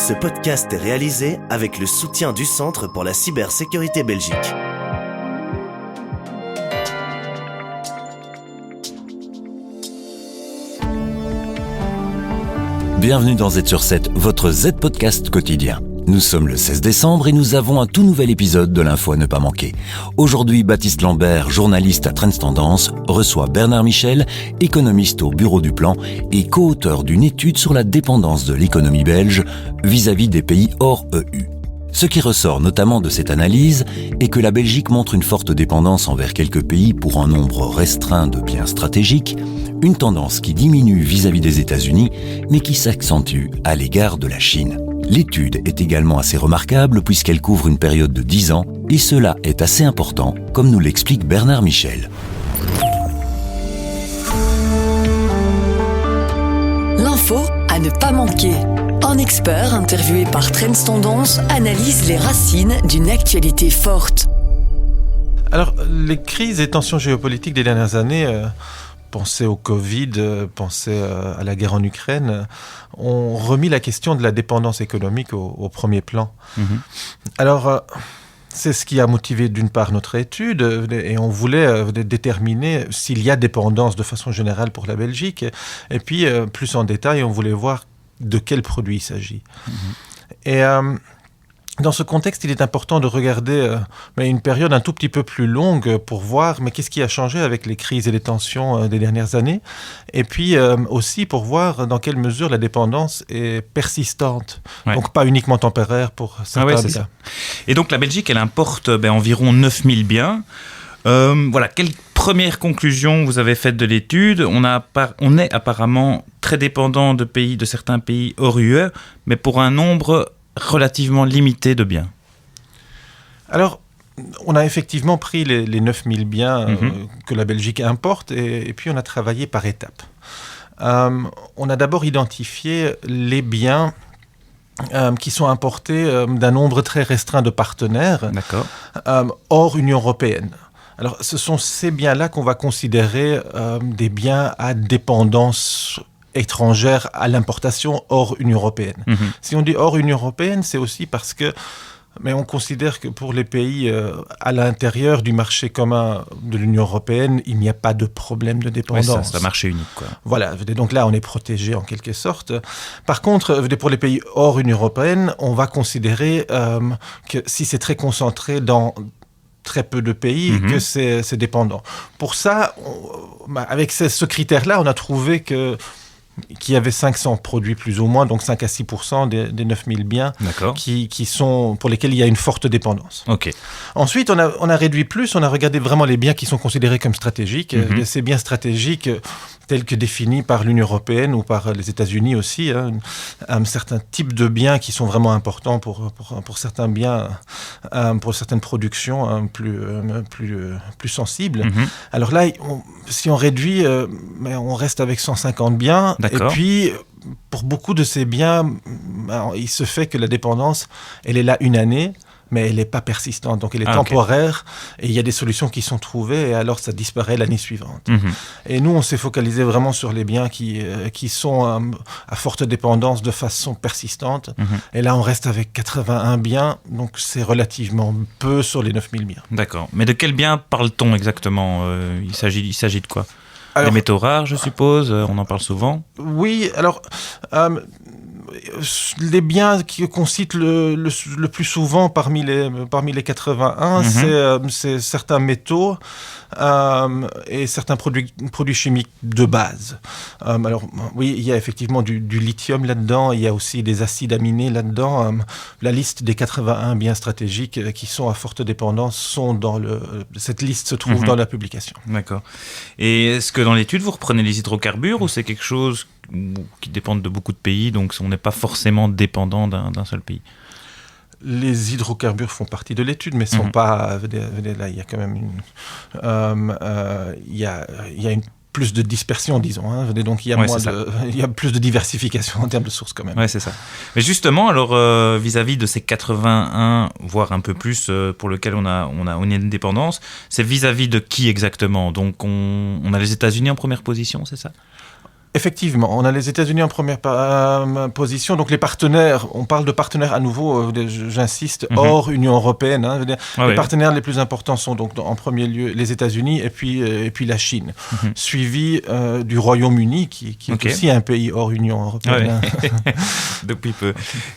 Ce podcast est réalisé avec le soutien du Centre pour la cybersécurité Belgique. Bienvenue dans Z sur 7, votre Z-Podcast quotidien. Nous sommes le 16 décembre et nous avons un tout nouvel épisode de l'info à ne pas manquer. Aujourd'hui, Baptiste Lambert, journaliste à Trends Tendance, reçoit Bernard Michel, économiste au Bureau du Plan et co-auteur d'une étude sur la dépendance de l'économie belge vis-à-vis des pays hors EU. Ce qui ressort notamment de cette analyse est que la Belgique montre une forte dépendance envers quelques pays pour un nombre restreint de biens stratégiques, une tendance qui diminue vis-à-vis des États-Unis, mais qui s'accentue à l'égard de la Chine. L'étude est également assez remarquable puisqu'elle couvre une période de 10 ans, et cela est assez important, comme nous l'explique Bernard Michel. L'info à ne pas manquer. Un expert interviewé par Trends Tendance analyse les racines d'une actualité forte. Alors, les crises et tensions géopolitiques des dernières années, pensez au Covid, pensez à la guerre en Ukraine, ont remis la question de la dépendance économique au premier plan. Alors, c'est ce qui a motivé d'une part notre étude et on voulait déterminer s'il y a dépendance de façon générale pour la Belgique. Et puis, plus en détail, on voulait voir de quel produit il s'agit. Et dans ce contexte, il est important de regarder une période un tout petit peu plus longue pour voir qu'est-ce qui a changé avec les crises et les tensions des dernières années. Et puis aussi pour voir dans quelle mesure la dépendance est persistante. Ouais. Donc pas uniquement temporaire pour certains biens. Ça. Et donc la Belgique, elle importe environ 9000 biens. Quelle première conclusion vous avez faite de l'étude? On est apparemment très dépendant de certains pays hors UE, mais pour un nombre relativement limité de biens. Alors, on a effectivement pris les 9000 biens que la Belgique importe et puis on a travaillé par étapes. On a d'abord identifié les biens qui sont importés d'un nombre très restreint de partenaires hors Union européenne. Alors, ce sont ces biens-là qu'on va considérer des biens à dépendance étrangère à l'importation hors Union européenne. Si on dit hors Union européenne, c'est aussi parce que on considère que pour les pays à l'intérieur du marché commun de l'Union européenne, il n'y a pas de problème de dépendance. Ouais, c'est un marché unique, quoi. Voilà, donc là, on est protégé en quelque sorte. Par contre, pour les pays hors Union européenne, on va considérer que si c'est très concentré dans très peu de pays, que c'est dépendant. Pour ça, avec ce critère-là, on a trouvé qu'il y avait 500 produits plus ou moins, donc 5 à 6% des 9000 biens qui sont, pour lesquels il y a une forte dépendance. Ensuite, on a réduit plus, on a regardé vraiment les biens qui sont considérés comme stratégiques. Ces biens stratégiques tels que définis par l'Union européenne ou par les États-Unis aussi, un certain type de biens qui sont vraiment importants pour certains biens, pour certaines productions plus sensibles. Alors là, si on réduit, on reste avec 150 biens. Et puis, pour beaucoup de ces biens, il se fait que la dépendance, elle est là une année, mais elle n'est pas persistante, donc elle est temporaire, et il y a des solutions qui sont trouvées, et alors ça disparaît l'année suivante. Et nous, on s'est focalisé vraiment sur les biens qui sont à forte dépendance de façon persistante, et là on reste avec 81 biens, donc c'est relativement peu sur les 9000 biens. D'accord, mais de quels biens parle-t-on exactement? Il s'agit de quoi? Alors, les métaux rares, je suppose, on en parle souvent. Oui, alors les biens qu'on cite le plus souvent parmi les 81, c'est certains métaux et certains produits chimiques de base. Alors oui, il y a effectivement du lithium là-dedans, il y a aussi des acides aminés là-dedans. La liste des 81 biens stratégiques qui sont à forte dépendance sont cette liste se trouve dans la publication. D'accord. Et est-ce que dans l'étude, vous reprenez les hydrocarbures ou c'est quelque chose qui dépend de beaucoup de pays, donc on n'est pas forcément dépendant d'un seul pays? Les hydrocarbures font partie de l'étude, mais sont pas. Là, il y a quand même il y a une plus de dispersion, disons. Donc, il y a plus de diversification en termes de sources, quand même. Oui, c'est ça. Mais justement, alors, vis-à-vis de ces 81, voire un peu plus, pour lesquels on a une dépendance, c'est vis-à-vis de qui exactement? Donc, on a les États-Unis en première position, c'est ça? Effectivement, on a les États-Unis en première position. Donc les partenaires, on parle de partenaires à nouveau, j'insiste, hors Union européenne. Les partenaires les plus importants sont donc en premier lieu les États-Unis et puis la Chine, suivi du Royaume-Uni qui est aussi un pays hors Union européenne. Depuis peu.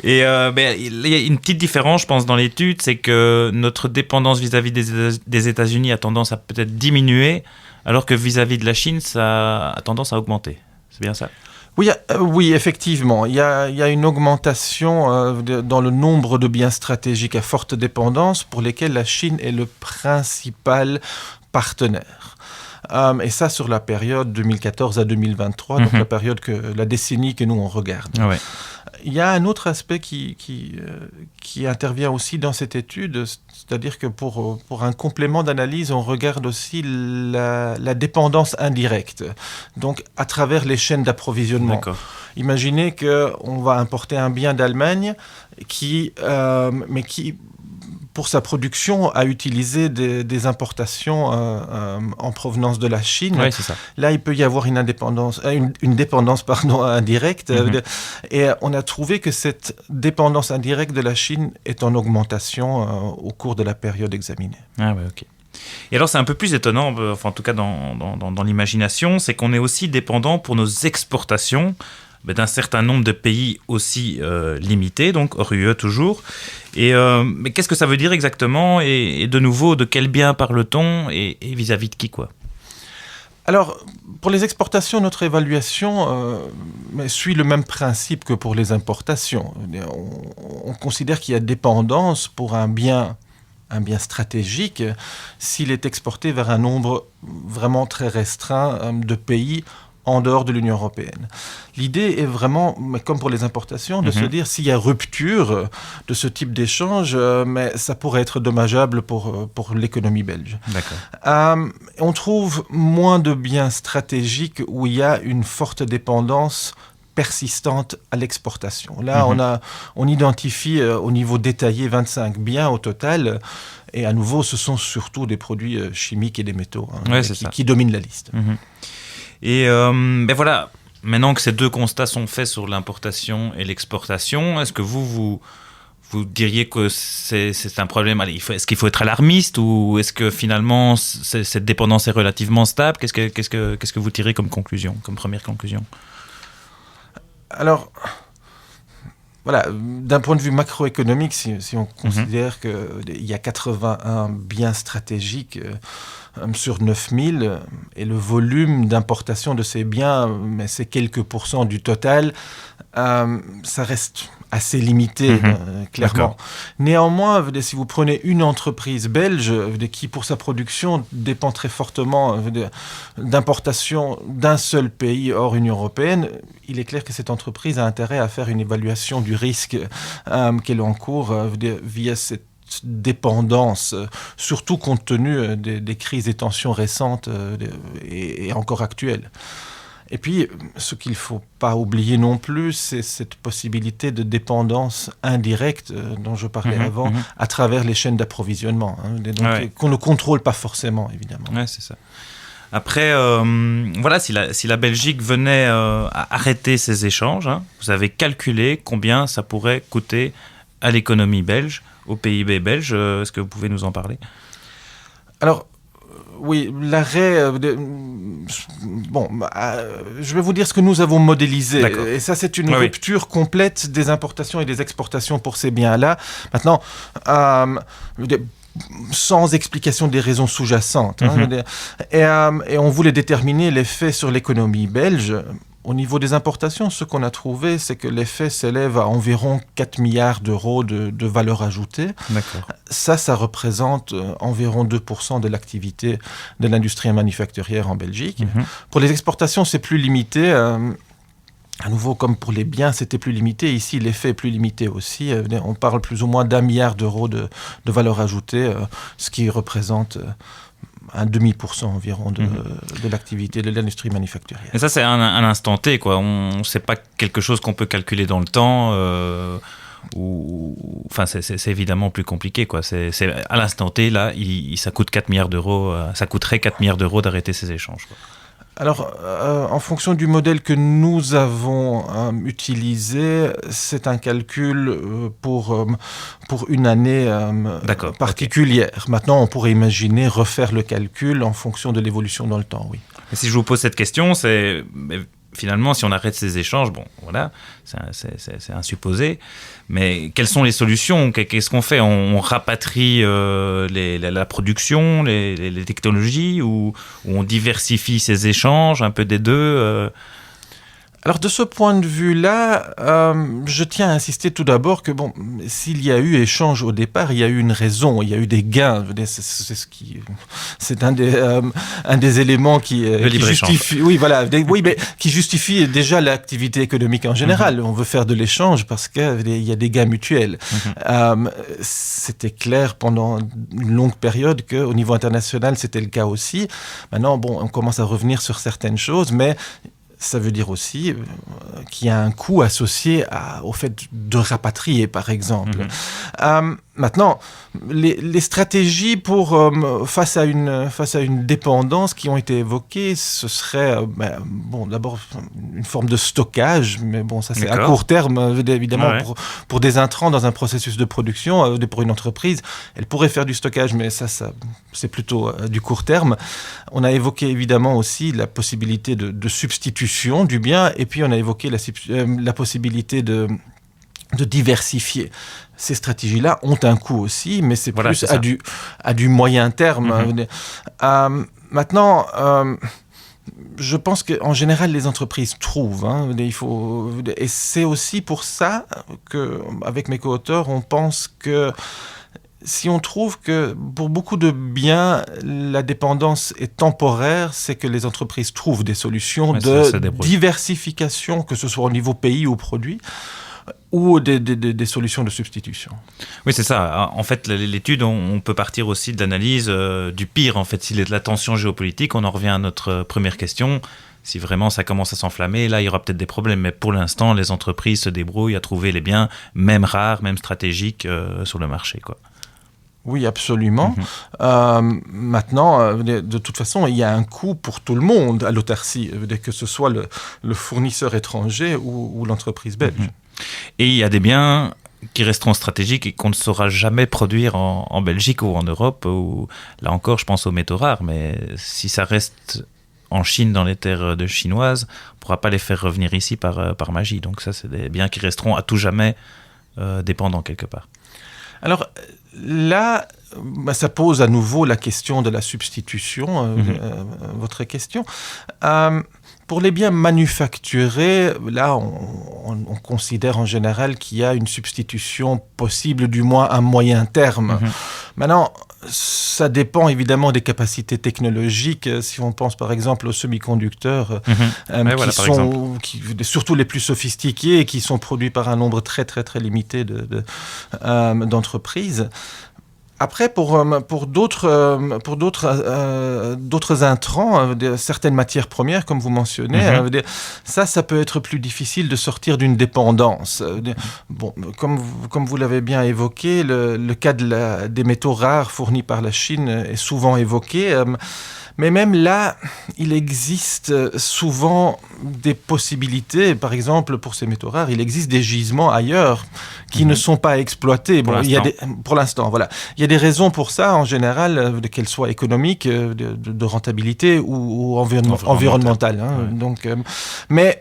Et il y a une petite différence, je pense, dans l'étude, c'est que notre dépendance vis-à-vis des États-Unis a tendance à peut-être diminuer, alors que vis-à-vis de la Chine, ça a tendance à augmenter. C'est bien ça? Oui, effectivement. Il y a une augmentation dans le nombre de biens stratégiques à forte dépendance pour lesquels la Chine est le principal partenaire. Et ça sur la période 2014 à 2023, donc la décennie que nous on regarde. Ah ouais. Il y a un autre aspect qui intervient aussi dans cette étude, c'est-à-dire que pour un complément d'analyse, on regarde aussi la dépendance indirecte, donc à travers les chaînes d'approvisionnement. D'accord. Imaginez qu'on va importer un bien d'Allemagne mais qui pour sa production, a utilisé des importations en provenance de la Chine. Oui, c'est ça. Là, il peut y avoir une dépendance indirecte. Et on a trouvé que cette dépendance indirecte de la Chine est en augmentation au cours de la période examinée. Ah ouais, ok. Et alors, c'est un peu plus étonnant, enfin, en tout cas dans l'imagination, c'est qu'on est aussi dépendant pour nos exportations d'un certain nombre de pays aussi limités, donc hors UE toujours. Mais qu'est-ce que ça veut dire exactement et de nouveau, de quel bien parle-t-on et vis-à-vis de qui, quoi? Alors, pour les exportations, notre évaluation suit le même principe que pour les importations. On considère qu'il y a dépendance pour un bien stratégique s'il est exporté vers un nombre vraiment très restreint de pays en dehors de l'Union européenne. L'idée est vraiment, comme pour les importations, de se dire s'il y a rupture de ce type d'échange, mais ça pourrait être dommageable pour l'économie belge. D'accord. On trouve moins de biens stratégiques où il y a une forte dépendance persistante à l'exportation. Là, on identifie au niveau détaillé 25 biens au total, et à nouveau, ce sont surtout des produits chimiques et des métaux qui dominent la liste. Et voilà, maintenant que ces deux constats sont faits sur l'importation et l'exportation, est-ce que vous diriez que c'est un problème? Allez, est-ce qu'il faut être alarmiste ou est-ce que finalement cette dépendance est relativement stable? Qu'est-ce que vous tirez comme conclusion, comme première conclusion? Alors, voilà, d'un point de vue macroéconomique, si on considère qu'il y a 81 biens stratégiques sur 9000 et le volume d'importation de ces biens, c'est quelques pourcents du total, ça reste assez limité, clairement. Néanmoins, si vous prenez une entreprise belge qui, pour sa production, dépend très fortement d'importation d'un seul pays hors Union européenne, il est clair que cette entreprise a intérêt à faire une évaluation du risque qu'elle encourt via cette dépendance, surtout compte tenu des crises et tensions récentes et encore actuelles. Et puis, ce qu'il ne faut pas oublier non plus, c'est cette possibilité de dépendance indirecte dont je parlais avant, à travers les chaînes d'approvisionnement, qu'on ne contrôle pas forcément, évidemment. Ouais, c'est ça. Après, voilà, si la Belgique venait à arrêter ces échanges, vous avez calculé combien ça pourrait coûter à l'économie belge, au PIB belge. Est-ce que vous pouvez nous en parler? Alors, oui, l'arrêt... je vais vous dire ce que nous avons modélisé. D'accord. Et ça, c'est une rupture complète des importations et des exportations pour ces biens-là. Maintenant, sans explication des raisons sous-jacentes. Et on voulait déterminer l'effet sur l'économie belge. Au niveau des importations, ce qu'on a trouvé, c'est que l'effet s'élève à environ 4 milliards d'euros de valeur ajoutée. D'accord. Ça représente environ 2% de l'activité de l'industrie manufacturière en Belgique. Pour les exportations, c'est plus limité. À nouveau, comme pour les biens, c'était plus limité. Ici, l'effet est plus limité aussi. On parle plus ou moins d'1 milliard d'euros de valeur ajoutée, ce qui représente un 0,5% environ de l'activité de l'industrie manufacturière. Et ça, c'est un instant T, quoi. On sait pas quelque chose qu'on peut calculer dans le temps. Enfin, c'est évidemment plus compliqué, quoi. C'est à l'instant T, là, ça coûte 4 milliards d'euros. Ça coûterait 4 milliards d'euros d'arrêter ces échanges, quoi. Alors, en fonction du modèle que nous avons utilisé, c'est un calcul pour une année particulière. Okay. Maintenant, on pourrait imaginer refaire le calcul en fonction de l'évolution dans le temps, oui. Et si je vous pose cette question, c'est... Finalement, si on arrête ces échanges, bon, voilà, c'est un supposé. Mais quelles sont les solutions ? Qu'est-ce qu'on fait ? On rapatrie la production, les technologies, ou on diversifie ces échanges, un peu des deux Alors, de ce point de vue-là, je tiens à insister tout d'abord que, bon, s'il y a eu échange au départ, il y a eu une raison, il y a eu des gains. C'est un des éléments qui justifie, oui, voilà, mais qui justifie déjà l'activité économique en général. On veut faire de l'échange parce qu'il y a des gains mutuels. C'était clair pendant une longue période qu'au niveau international, c'était le cas aussi. Maintenant, bon, on commence à revenir sur certaines choses, mais ça veut dire aussi qu'il y a un coût associé au fait de rapatrier, par exemple. Maintenant, les stratégies face à une dépendance qui ont été évoquées, ce serait d'abord une forme de stockage, mais bon, ça c'est à court terme, évidemment, pour des intrants dans un processus de production, pour une entreprise, elle pourrait faire du stockage, mais ça c'est plutôt du court terme. On a évoqué évidemment aussi la possibilité de substitution du bien, et puis on a évoqué la possibilité de diversifier. Ces stratégies-là ont un coût aussi, mais c'est plus à du moyen terme. Maintenant, je pense qu'en général, les entreprises trouvent. Et c'est aussi pour ça qu'avec mes co-auteurs, on pense que si on trouve que pour beaucoup de biens, la dépendance est temporaire, c'est que les entreprises trouvent des solutions de diversification, que ce soit au niveau pays ou produit, ou des solutions de substitution. Oui, c'est ça. En fait, l'étude, on peut partir aussi de l'analyse du pire. En fait, s'il y a de la tension géopolitique, on en revient à notre première question. Si vraiment ça commence à s'enflammer, là, il y aura peut-être des problèmes. Mais pour l'instant, les entreprises se débrouillent à trouver les biens, même rares, même stratégiques, sur le marché, quoi. Oui, absolument. Maintenant, de toute façon, il y a un coût pour tout le monde à l'autarcie, que ce soit le fournisseur étranger ou l'entreprise belge. Et il y a des biens qui resteront stratégiques et qu'on ne saura jamais produire en Belgique ou en Europe. Ou, là encore, je pense aux métaux rares, mais si ça reste en Chine, dans les terres chinoises, on ne pourra pas les faire revenir ici par magie. Donc ça, c'est des biens qui resteront à tout jamais dépendants quelque part. Alors là, ça pose à nouveau la question de la substitution, votre question. Pour les biens manufacturés, là, on considère en général qu'il y a une substitution possible, du moins à moyen terme. Maintenant, ça dépend évidemment des capacités technologiques. Si on pense par exemple aux semi-conducteurs, surtout les plus sophistiqués, qui sont produits par un nombre très très très limité d'entreprises. Après, pour d'autres intrants, certaines matières premières, comme vous mentionnez, ça peut être plus difficile de sortir d'une dépendance. Bon, comme vous l'avez bien évoqué, le cas des métaux rares fournis par la Chine est souvent évoqué. Mais même là, il existe souvent des possibilités. Par exemple, pour ces métaux rares, il existe des gisements ailleurs qui ne sont pas exploités. Pour l'instant, voilà. Il y a des raisons pour ça, en général, qu'elles soient économiques, de rentabilité ou environnementales. Donc, mais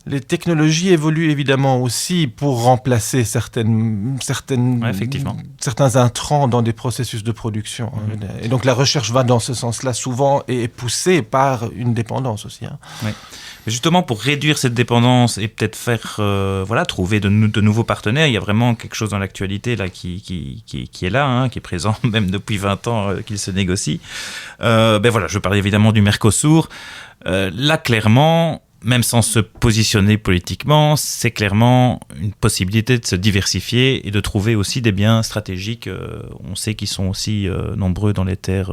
les technologies évoluent évidemment aussi pour remplacer certains intrants dans des processus de production. Et donc la recherche va dans ce sens-là souvent et est poussée par une dépendance aussi. Oui. Mais justement, pour réduire cette dépendance et peut-être faire trouver de nouveaux partenaires, il y a vraiment quelque chose dans l'actualité là, qui est là, qui est présent même depuis 20 ans qu'il se négocie. Je parlais évidemment du Mercosur. Là, clairement, même sans se positionner politiquement, c'est clairement une possibilité de se diversifier et de trouver aussi des biens stratégiques. On sait qu'ils sont aussi nombreux dans les terres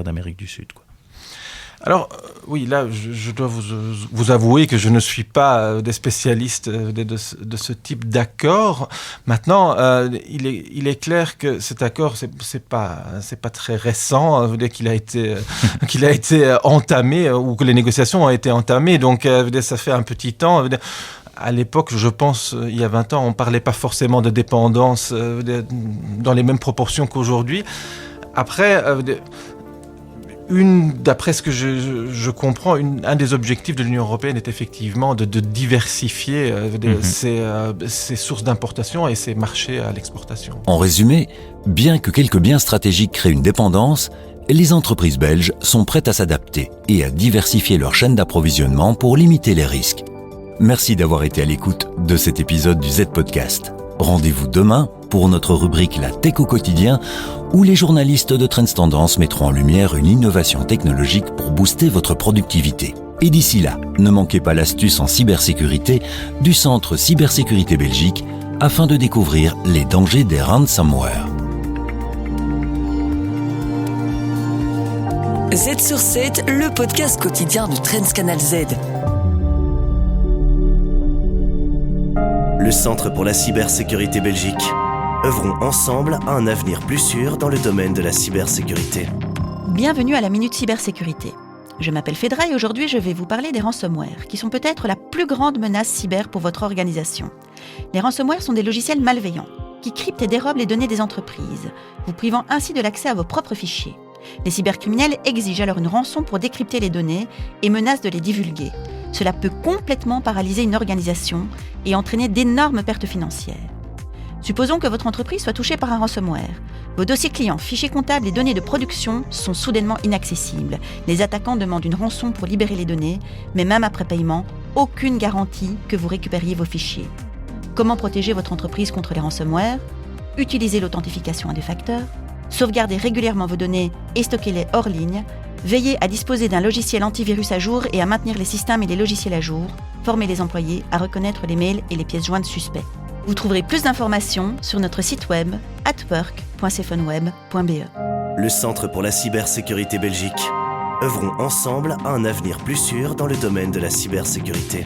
d'Amérique du Sud, quoi. Alors, oui, là, je dois vous avouer que je ne suis pas des spécialistes de ce type d'accord. Maintenant, il est clair que cet accord, c'est pas très récent, qu'il a été entamé, ou que les négociations ont été entamées. Donc, ça fait un petit temps. À l'époque, je pense, il y a 20 ans, on ne parlait pas forcément de dépendance dans les mêmes proportions qu'aujourd'hui. Après, d'après ce que je comprends, un des objectifs de l'Union européenne est effectivement de diversifier ses sources d'importation et ses marchés à l'exportation. En résumé, bien que quelques biens stratégiques créent une dépendance, les entreprises belges sont prêtes à s'adapter et à diversifier leur chaîne d'approvisionnement pour limiter les risques. Merci d'avoir été à l'écoute de cet épisode du Z-Podcast. Rendez-vous demain pour notre rubrique La Tech au quotidien, où les journalistes de Trends Tendance mettront en lumière une innovation technologique pour booster votre productivité. Et d'ici là, ne manquez pas l'astuce en cybersécurité du Centre Cybersécurité Belgique afin de découvrir les dangers des ransomware. Z sur 7, le podcast quotidien de Trends Canal Z. Le Centre pour la cybersécurité Belgique. Œuvrons ensemble à un avenir plus sûr dans le domaine de la cybersécurité. Bienvenue à la Minute Cybersécurité. Je m'appelle Phédra et aujourd'hui je vais vous parler des ransomware, qui sont peut-être la plus grande menace cyber pour votre organisation. Les ransomware sont des logiciels malveillants, qui cryptent et dérobent les données des entreprises, vous privant ainsi de l'accès à vos propres fichiers. Les cybercriminels exigent alors une rançon pour décrypter les données et menacent de les divulguer. Cela peut complètement paralyser une organisation et entraîner d'énormes pertes financières. Supposons que votre entreprise soit touchée par un ransomware. Vos dossiers clients, fichiers comptables et données de production sont soudainement inaccessibles. Les attaquants demandent une rançon pour libérer les données, mais même après paiement, aucune garantie que vous récupériez vos fichiers. Comment protéger votre entreprise contre les ransomware ? Utilisez l'authentification à deux facteurs, sauvegardez régulièrement vos données et stockez-les hors ligne, veillez à disposer d'un logiciel antivirus à jour et à maintenir les systèmes et les logiciels à jour, formez les employés à reconnaître les mails et les pièces jointes suspects. Vous trouverez plus d'informations sur notre site web @work.cephoneweb.be. Le Centre pour la cybersécurité Belgique. Œuvrons ensemble à un avenir plus sûr dans le domaine de la cybersécurité.